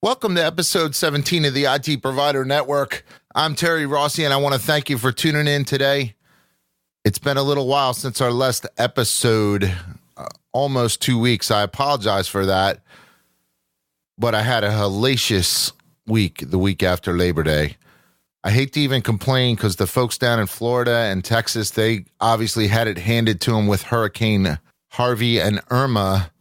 Welcome to episode 17 of the IT Provider Network. I'm Terry Rossi, and I want to thank you for tuning in today. It's been a little while since our last episode, almost 2 weeks. I apologize for that, but I had a hellacious week the week after Labor Day. I hate to even complain because the folks down in Florida and Texas, they obviously had it handed to them with Hurricane Harvey and Irma.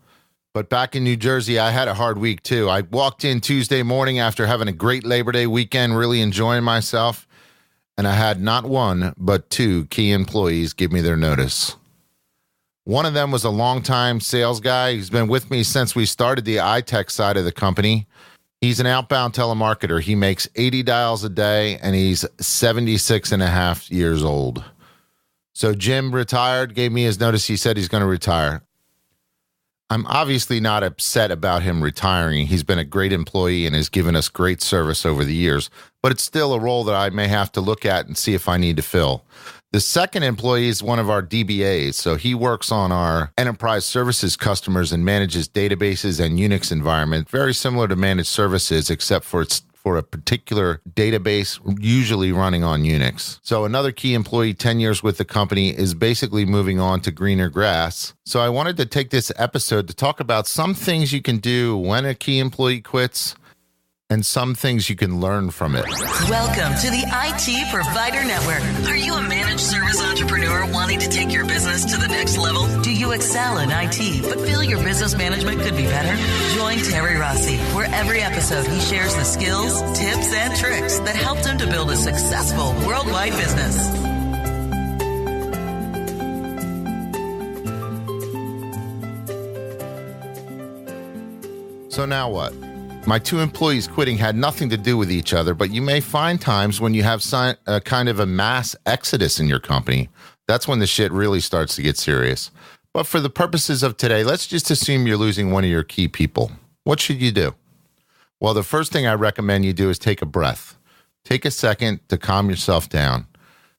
But back in New Jersey, I had a hard week too. I walked in Tuesday morning after having a great Labor Day weekend, really enjoying myself. And I had not one, but two key employees give me their notice. One of them was a longtime sales guy. He's been with me since we started the iTech side of the company. He's an outbound telemarketer. He makes 80 dials a day, and he's 76 and a half years old. So Jim retired, gave me his notice. He said he's going to retire. I'm obviously not upset about him retiring. He's been a great employee and has given us great service over the years, but it's still a role that I may have to look at and see if I need to fill. The second employee is one of our DBAs, so he works on our enterprise services customers and manages databases and Unix environment, very similar to managed services, except for it's for a particular database, usually running on Unix. So another key employee, 10 years with the company, is basically moving on to greener grass. So I wanted to take this episode to talk about some things you can do when a key employee quits and some things you can learn from it. Welcome to the IT Provider Network. Are you a managed service entrepreneur wanting to take your business to the next level? Do you excel in IT but feel your business management could be better? Join Terry Rossi, where every episode he shares the skills, tips, and tricks that helped him to build a successful worldwide business. So now what? My two employees quitting had nothing to do with each other, but you may find times when you have a kind of a mass exodus in your company. That's when the shit really starts to get serious. But for the purposes of today, let's just assume you're losing one of your key people. What should you do? Well, the first thing I recommend you do is take a breath. Take a second to calm yourself down.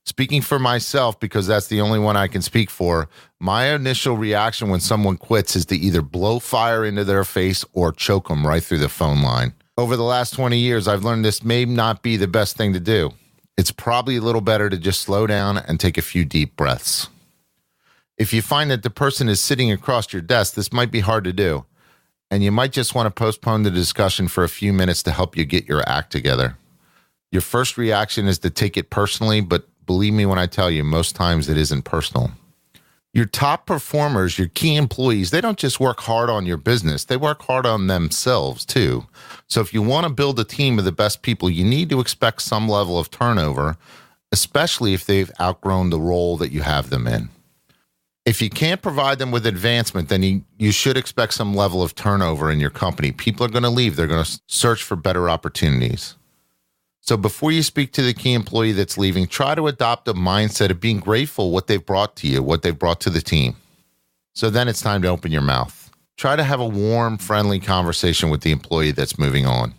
Speaking for myself, because that's the only one I can speak for, my initial reaction when someone quits is to either blow fire into their face or choke them right through the phone line. Over the last 20 years, I've learned this may not be the best thing to do. It's probably a little better to just slow down and take a few deep breaths. If you find that the person is sitting across your desk, this might be hard to do, and you might just want to postpone the discussion for a few minutes to help you get your act together. Your first reaction is to take it personally, but believe me when I tell you, most times it isn't personal. Your top performers, your key employees, they don't just work hard on your business. They work hard on themselves too. So if you want to build a team of the best people, you need to expect some level of turnover, especially if they've outgrown the role that you have them in. If you can't provide them with advancement, then you should expect some level of turnover in your company. People are going to leave. They're going to search for better opportunities. So before you speak to the key employee that's leaving, try to adopt a mindset of being grateful what they've brought to you, what they've brought to the team. So then it's time to open your mouth. Try to have a warm, friendly conversation with the employee that's moving on.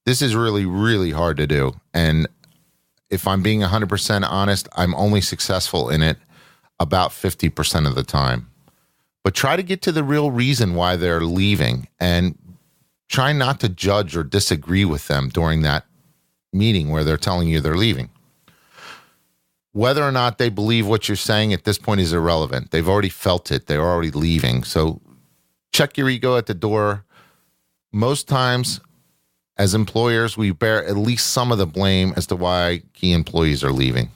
This is really, really hard to do. And if I'm being 100% honest, I'm only successful in it about 50% of the time. But try to get to the real reason why they're leaving and try not to judge or disagree with them during that meeting where they're telling you they're leaving. Whether or not they believe what you're saying at this point is irrelevant. They've already felt it. They're already leaving. So check your ego at the door. Most times, as employers, we bear at least some of the blame as to why key employees are leaving.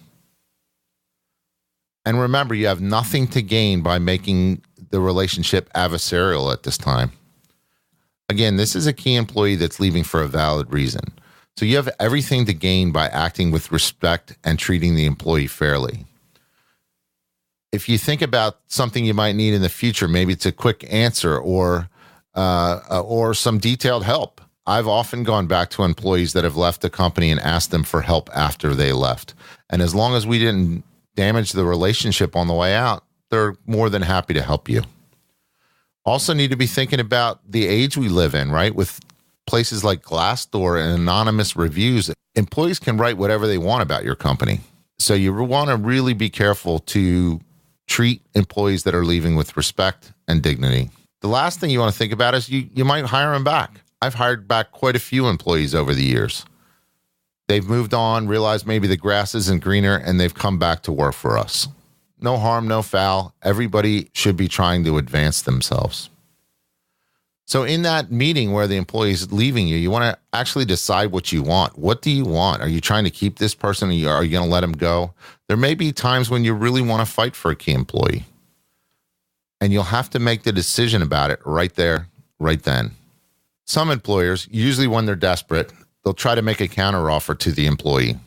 And remember, you have nothing to gain by making the relationship adversarial at this time. Again, this is a key employee that's leaving for a valid reason. So you have everything to gain by acting with respect and treating the employee fairly. If you think about something you might need in the future, maybe it's a quick answer or some detailed help. I've often gone back to employees that have left the company and asked them for help after they left. And as long as we didn't damage the relationship on the way out, they're more than happy to help you. Also need to be thinking about the age we live in, right? With places like Glassdoor and anonymous reviews, employees can write whatever they want about your company. So you want to really be careful to treat employees that are leaving with respect and dignity. The last thing you want to think about is you might hire them back. I've hired back quite a few employees over the years. They've moved on, realized maybe the grass isn't greener, and they've come back to work for us. No harm, no foul. Everybody should be trying to advance themselves. So in that meeting where the employee is leaving you, you want to actually decide what you want. What do you want? Are you trying to keep this person? Are you going to let him go? There may be times when you really want to fight for a key employee. And you'll have to make the decision about it right there, right then. Some employers, usually when they're desperate, they'll try to make a counteroffer to the employee.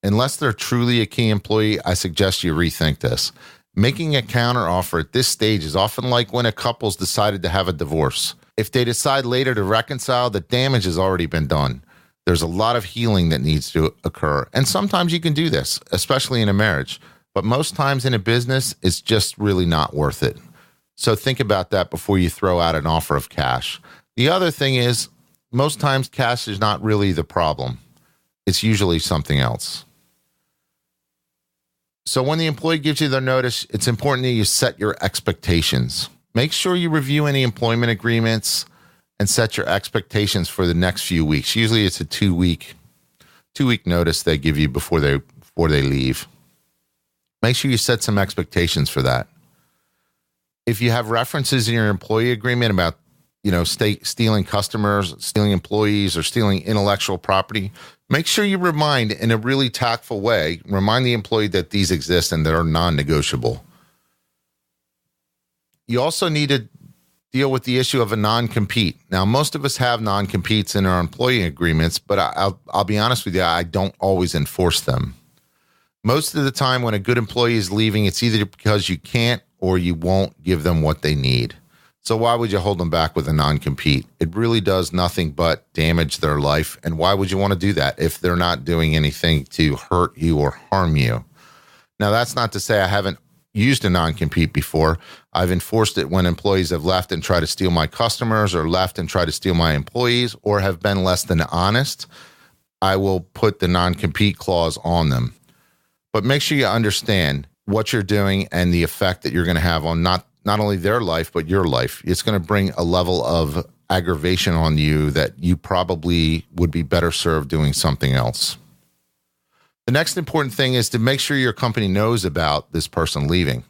Unless they're truly a key employee, I suggest you rethink this. Making a counteroffer at this stage is often like when a couple's decided to have a divorce. If they decide later to reconcile, the damage has already been done. There's a lot of healing that needs to occur. And sometimes you can do this, especially in a marriage. But most times in a business, it's just really not worth it. So think about that before you throw out an offer of cash. The other thing is, most times cash is not really the problem. It's usually something else. So when the employee gives you their notice, it's important that you set your expectations. Make sure you review any employment agreements and set your expectations for the next few weeks. Usually it's a two-week notice they give you before they leave. Make sure you set some expectations for that. If you have references in your employee agreement about, stealing customers, stealing employees, or stealing intellectual property, make sure you remind in a really tactful way, remind the employee that these exist and they're non-negotiable. You also need to deal with the issue of a non-compete. Now, most of us have non-competes in our employee agreements, but I'll be honest with you, I don't always enforce them. Most of the time when a good employee is leaving, it's either because you can't or you won't give them what they need. So why would you hold them back with a non-compete? It really does nothing but damage their life. And why would you want to do that if they're not doing anything to hurt you or harm you? Now, that's not to say I haven't used a non-compete before. I've enforced it when employees have left and tried to steal my customers, or left and tried to steal my employees, or have been less than honest. I will put the non-compete clause on them. But make sure you understand what you're doing and the effect that you're going to have on not only their life, but your life. It's going to bring a level of aggravation on you that you probably would be better served doing something else. The next important thing is to make sure your company knows about this person leaving.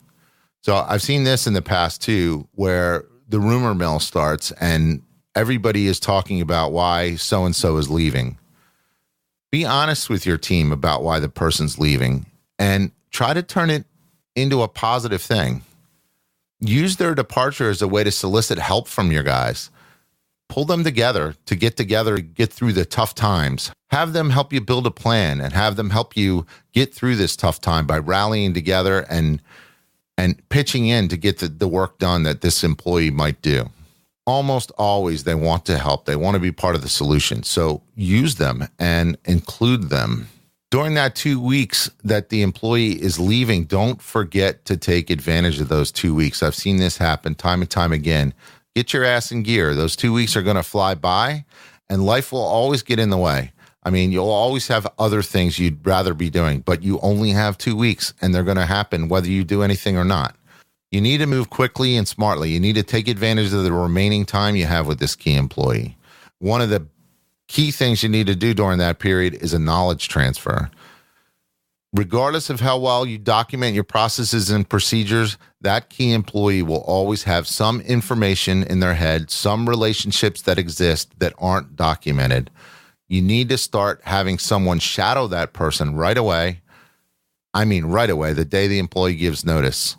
So I've seen this in the past too, where the rumor mill starts and everybody is talking about why so-and-so is leaving. Be honest with your team about why the person's leaving and try to turn it into a positive thing. Use their departure as a way to solicit help from your guys. Pull them together, get through the tough times. Have them help you build a plan and have them help you get through this tough time by rallying together and pitching in to get the work done that this employee might do. Almost always they want to help. They want to be part of the solution. So use them and include them. During that 2 weeks that the employee is leaving, don't forget to take advantage of those 2 weeks. I've seen this happen time and time again. Get your ass in gear. Those 2 weeks are going to fly by, and life will always get in the way. I mean, you'll always have other things you'd rather be doing, but you only have 2 weeks, and they're going to happen whether you do anything or not. You need to move quickly and smartly. You need to take advantage of the remaining time you have with this key employee. One of the key things you need to do during that period is a knowledge transfer. Regardless of how well you document your processes and procedures, that key employee will always have some information in their head, some relationships that exist that aren't documented. You need to start having someone shadow that person right away. I mean, right away, the day the employee gives notice.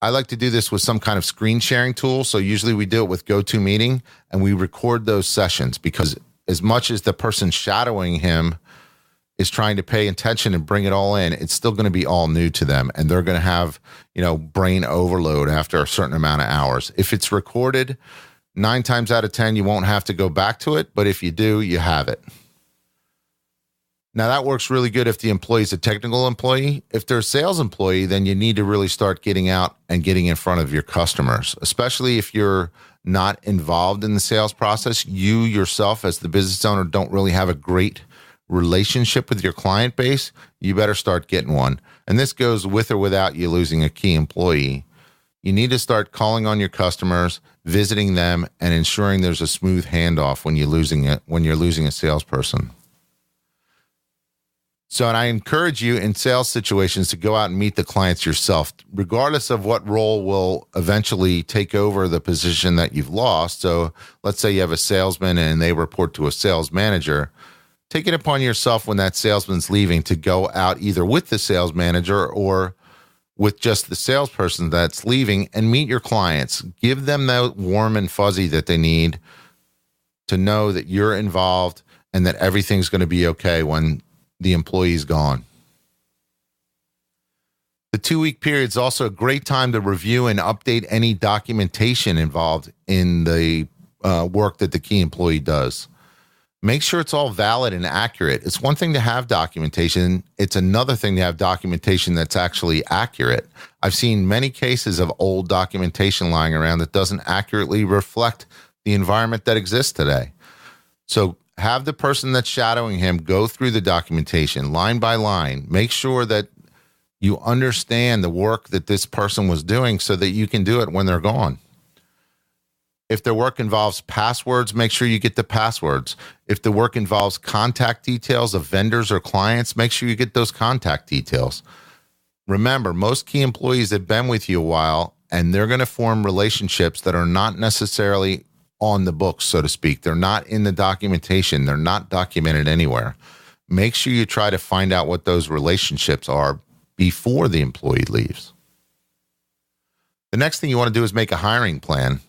I like to do this with some kind of screen sharing tool. So usually we do it with GoToMeeting and we record those sessions, because as much as the person shadowing him is trying to pay attention and bring it all in, it's still going to be all new to them. And they're going to have, brain overload after a certain amount of hours. If it's recorded, 9 times out of 10, you won't have to go back to it. But if you do, you have it. Now, that works really good if the employee is a technical employee. If they're a sales employee, then you need to really start getting out and getting in front of your customers, especially if you're not involved in the sales process. You yourself, as the business owner, don't really have a great relationship with your client base. You better start getting one. And this goes with or without you losing a key employee. You need to start calling on your customers, visiting them, and ensuring there's a smooth handoff when you're losing a salesperson. So, and I encourage you in sales situations to go out and meet the clients yourself, regardless of what role will eventually take over the position that you've lost. So let's say you have a salesman and they report to a sales manager. Take it upon yourself when that salesman's leaving to go out either with the sales manager or with just the salesperson that's leaving and meet your clients. Give them that warm and fuzzy that they need to know that you're involved and that everything's going to be okay when the employee's gone. The 2-week period is also a great time to review and update any documentation involved in the work that the key employee does. Make sure it's all valid and accurate. It's one thing to have documentation. It's another thing to have documentation that's actually accurate. I've seen many cases of old documentation lying around that doesn't accurately reflect the environment that exists today. So have the person that's shadowing him go through the documentation line by line. Make sure that you understand the work that this person was doing so that you can do it when they're gone. If their work involves passwords, make sure you get the passwords. If the work involves contact details of vendors or clients, make sure you get those contact details. Remember, most key employees have been with you a while, and they're going to form relationships that are not necessarily on the books, so to speak. They're not in the documentation. They're not documented anywhere. Make sure you try to find out what those relationships are before the employee leaves. The next thing you want to do is make a hiring plan.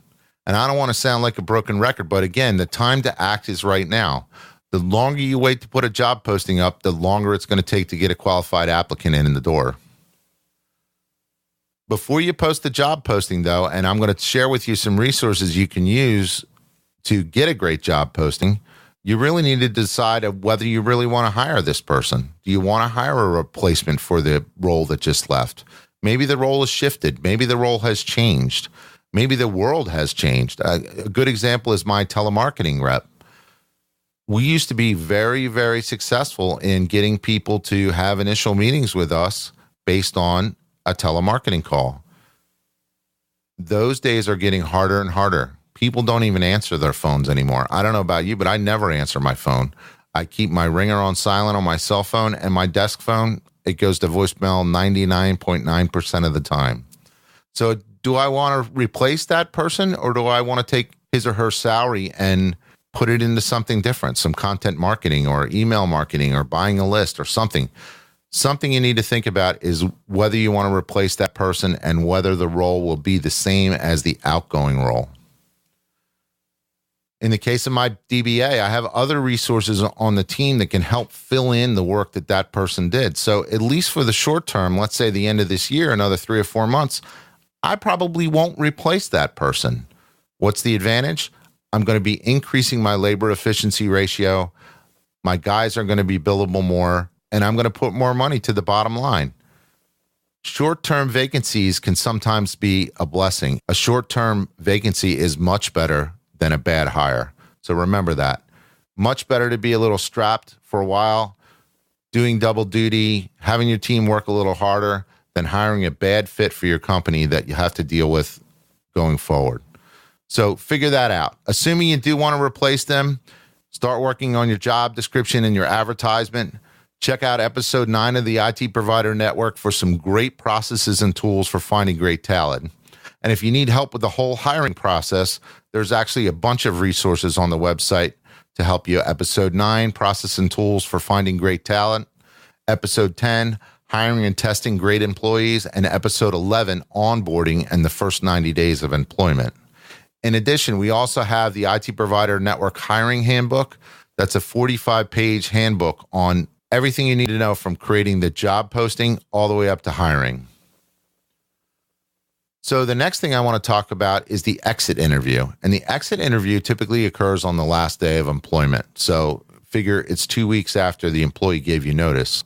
And I don't want to sound like a broken record, but again, the time to act is right now. The longer you wait to put a job posting up, the longer it's going to take to get a qualified applicant in the door. Before you post the job posting, though, and I'm going to share with you some resources you can use to get a great job posting, you really need to decide whether you really want to hire this person. Do you want to hire a replacement for the role that just left? Maybe the role has shifted. Maybe the role has changed. Maybe the world has changed. A good example is my telemarketing rep. We used to be very, very successful in getting people to have initial meetings with us based on a telemarketing call. Those days are getting harder and harder. People don't even answer their phones anymore. I don't know about you, but I never answer my phone. I keep my ringer on silent on my cell phone, and my desk phone, it goes to voicemail 99.9% of the time. So do I want to replace that person, or do I want to take his or her salary and put it into something different, some content marketing or email marketing or buying a list or something? Something you need to think about is whether you want to replace that person and whether the role will be the same as the outgoing role. In the case of my DBA, I have other resources on the team that can help fill in the work that that person did. So at least for the short term, let's say the end of this year, another 3 or 4 months, I probably won't replace that person. What's the advantage? I'm going to be increasing my labor efficiency ratio. My guys are going to be billable more, and I'm going to put more money to the bottom line. Short-term vacancies can sometimes be a blessing. A short-term vacancy is much better than a bad hire. So remember that. Much better to be a little strapped for a while, doing double duty, having your team work a little harder than hiring a bad fit for your company that you have to deal with going forward. So figure that out. Assuming you do want to replace them, start working on your job description and your advertisement. Check out episode 9 of the IT Provider Network for some great processes and tools for finding great talent. And if you need help with the whole hiring process, there's actually a bunch of resources on the website to help you. Episode 9, process and tools for finding great talent. Episode 10, hiring and testing great employees. And episode 11, onboarding and the first 90 days of employment. In addition, we also have the IT Provider Network Hiring Handbook. That's a 45-page handbook on everything you need to know from creating the job posting all the way up to hiring. So the next thing I want to talk about is the exit interview. And the exit interview typically occurs on the last day of employment. So figure it's 2 weeks after the employee gave you notice.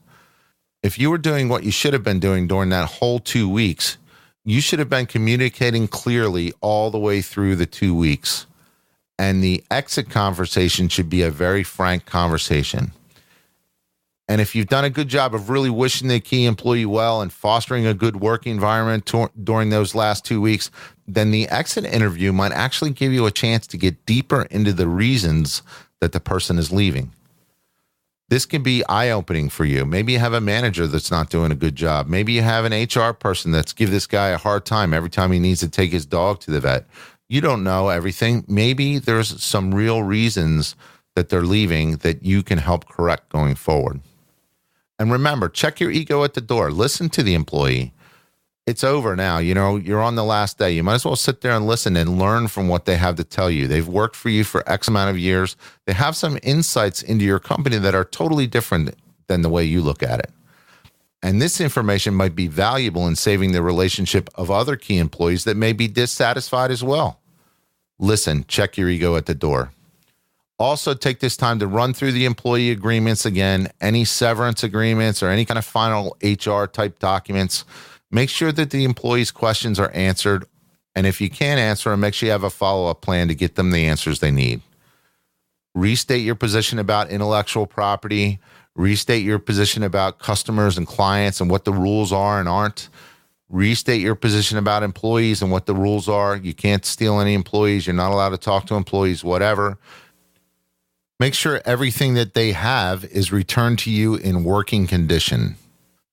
If you were doing what you should have been doing during that whole 2 weeks, you should have been communicating clearly all the way through the 2 weeks. And the exit conversation should be a very frank conversation. And if you've done a good job of really wishing the key employee well and fostering a good work environment during those last 2 weeks, then the exit interview might actually give you a chance to get deeper into the reasons that the person is leaving. This can be eye-opening for you. Maybe you have a manager that's not doing a good job. Maybe you have an HR person that's give this guy a hard time every time he needs to take his dog to the vet. You don't know everything. Maybe there's some real reasons that they're leaving that you can help correct going forward. And remember, check your ego at the door. Listen to the employee. It's over now. You know, you're on the last day. You might as well sit there and listen and learn from what they have to tell you. They've worked for you for X amount of years. They have some insights into your company that are totally different than the way you look at it. And this information might be valuable in saving the relationship of other key employees that may be dissatisfied as well. Listen, check your ego at the door. Also, take this time to run through the employee agreements again, any severance agreements or any kind of final HR type documents. Make sure that the employee's questions are answered. And if you can't answer them, make sure you have a follow-up plan to get them the answers they need. Restate your position about intellectual property. Restate your position about customers and clients and what the rules are and aren't. Restate your position about employees and what the rules are. You can't steal any employees. You're not allowed to talk to employees, whatever. Make sure everything that they have is returned to you in working condition.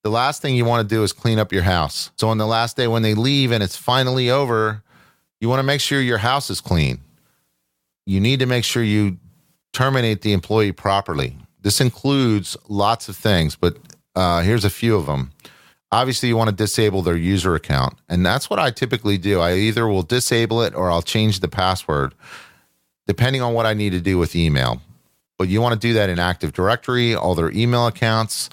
The last thing you want to do is clean up your house. So on the last day when they leave and it's finally over, you want to make sure your house is clean. You need to make sure you terminate the employee properly. This includes lots of things, but here's a few of them. Obviously, you want to disable their user account. And that's what I typically do. I either will disable it or I'll change the password, depending on what I need to do with email. But you want to do that in Active Directory, all their email accounts,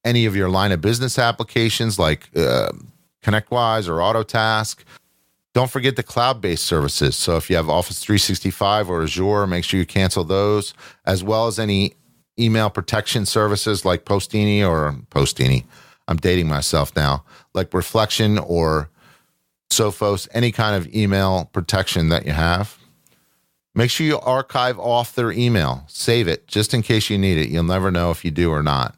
any of your line of business applications like ConnectWise or Autotask. Don't forget the cloud-based services. So if you have Office 365 or Azure, make sure you cancel those, as well as any email protection services like Postini. I'm dating myself now, like Reflection or Sophos, any kind of email protection that you have. Make sure you archive off their email. Save it just in case you need it. You'll never know if you do or not.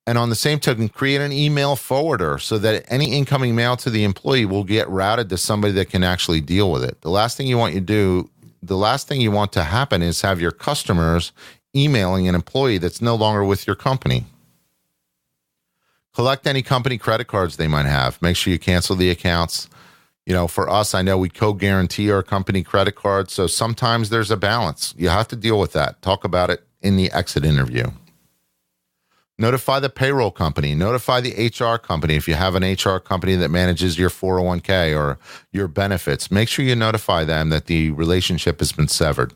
And on the same token, create an email forwarder so that any incoming mail to the employee will get routed to somebody that can actually deal with it. The last thing you want to happen is have your customers emailing an employee that's no longer with your company. Collect any company credit cards they might have. Make sure you cancel the accounts. You know, for us, I know we co-guarantee our company credit cards, so sometimes there's a balance. You have to deal with that. Talk about it in the exit interview. Notify the payroll company. Notify the HR company. If you have an HR company that manages your 401k or your benefits, make sure you notify them that the relationship has been severed.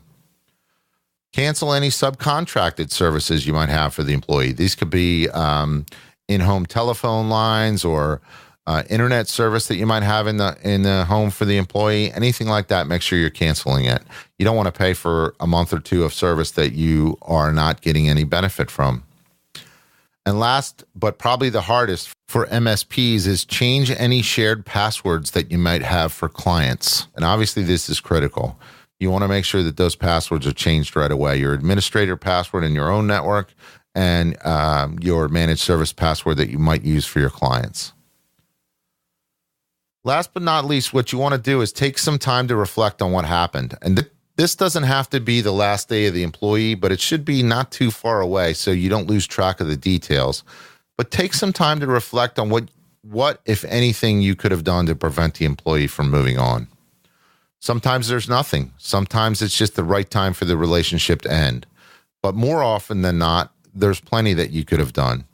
Cancel any subcontracted services you might have for the employee. These could be in-home telephone lines or internet service that you might have in the home for the employee, anything like that. Make sure you're canceling it. You don't want to pay for a month or two of service that you are not getting any benefit from. And last, but probably the hardest for MSPs, is change any shared passwords that you might have for clients. And obviously this is critical. You want to make sure that those passwords are changed right away. Your administrator password in your own network and your managed service password that you might use for your clients. Last but not least, what you want to do is take some time to reflect on what happened. And this doesn't have to be the last day of the employee, but it should be not too far away so you don't lose track of the details. But take some time to reflect on what, if anything, you could have done to prevent the employee from moving on. Sometimes there's nothing. Sometimes it's just the right time for the relationship to end. But more often than not, there's plenty that you could have done.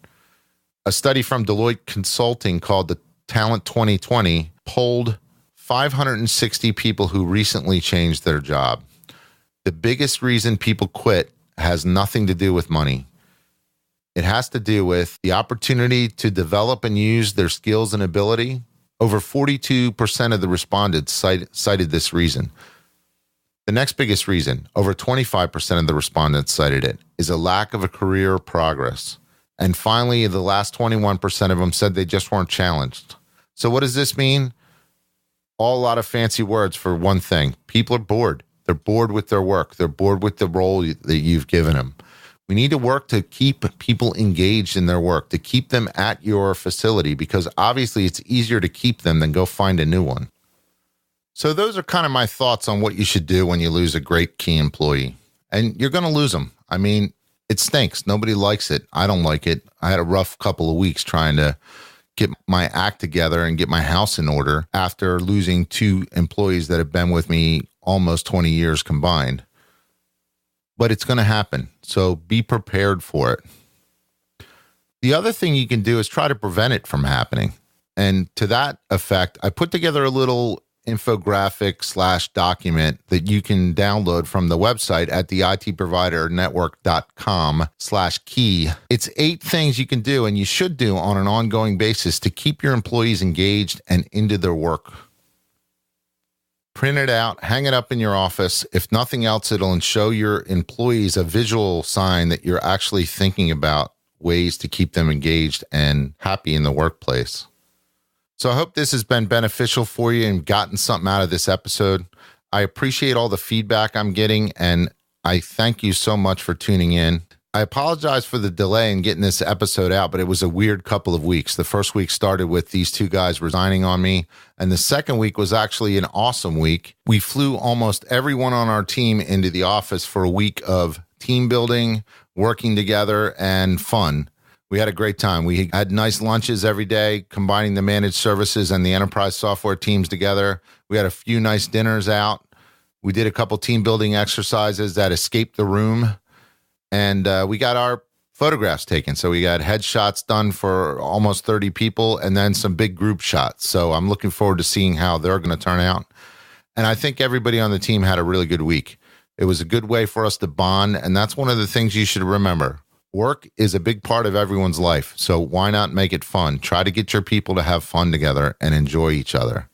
A study from Deloitte Consulting called the Talent 2020 polled 560 people who recently changed their job. The biggest reason people quit has nothing to do with money. It has to do with the opportunity to develop and use their skills and ability. Over 42% of the respondents cited this reason. The next biggest reason, over 25% of the respondents cited it, is a lack of a career progress. And finally, the last 21% of them said they just weren't challenged. So what does this mean? A lot of fancy words for one thing. People are bored. They're bored with their work. They're bored with the role that you've given them. We need to work to keep people engaged in their work, to keep them at your facility, because obviously it's easier to keep them than go find a new one. So those are kind of my thoughts on what you should do when you lose a great key employee. And you're going to lose them. I mean, it stinks. Nobody likes it. I don't like it. I had a rough couple of weeks trying to get my act together and get my house in order after losing 2 employees that have been with me almost 20 years combined. But it's going to happen. So be prepared for it. The other thing you can do is try to prevent it from happening. And to that effect, I put together a little infographic/document that you can download from the website at the itprovidernetwork.com/key. It's 8 things you can do and you should do on an ongoing basis to keep your employees engaged and into their work. Print it out, hang it up in your office. If nothing else, it'll show your employees a visual sign that you're actually thinking about ways to keep them engaged and happy in the workplace. So I hope this has been beneficial for you and gotten something out of this episode. I appreciate all the feedback I'm getting, and I thank you so much for tuning in. I apologize for the delay in getting this episode out, but it was a weird couple of weeks. The first week started with these 2 guys resigning on me, and the second week was actually an awesome week. We flew almost everyone on our team into the office for a week of team building, working together, and fun. We had a great time. We had nice lunches every day, combining the managed services and the enterprise software teams together. We had a few nice dinners out. We did a couple team building exercises that escaped the room. And we got our photographs taken. So we got headshots done for almost 30 people and then some big group shots. So I'm looking forward to seeing how they're going to turn out. And I think everybody on the team had a really good week. It was a good way for us to bond. And that's one of the things you should remember. Work is a big part of everyone's life. So why not make it fun? Try to get your people to have fun together and enjoy each other.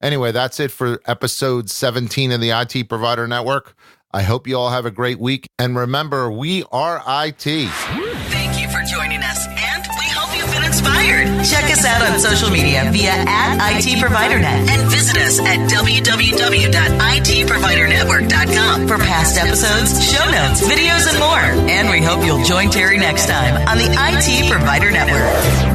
Anyway, that's it for episode 17 of the IT Provider Network. I hope you all have a great week. And remember, we are IT. Thank you for joining us, and we hope you've been inspired. Check us out on social media via @ITProviderNet and visit us at www.itprovidernetwork.com for past episodes, show notes, videos, and more. And we hope you'll join Terry next time on the IT Provider Network.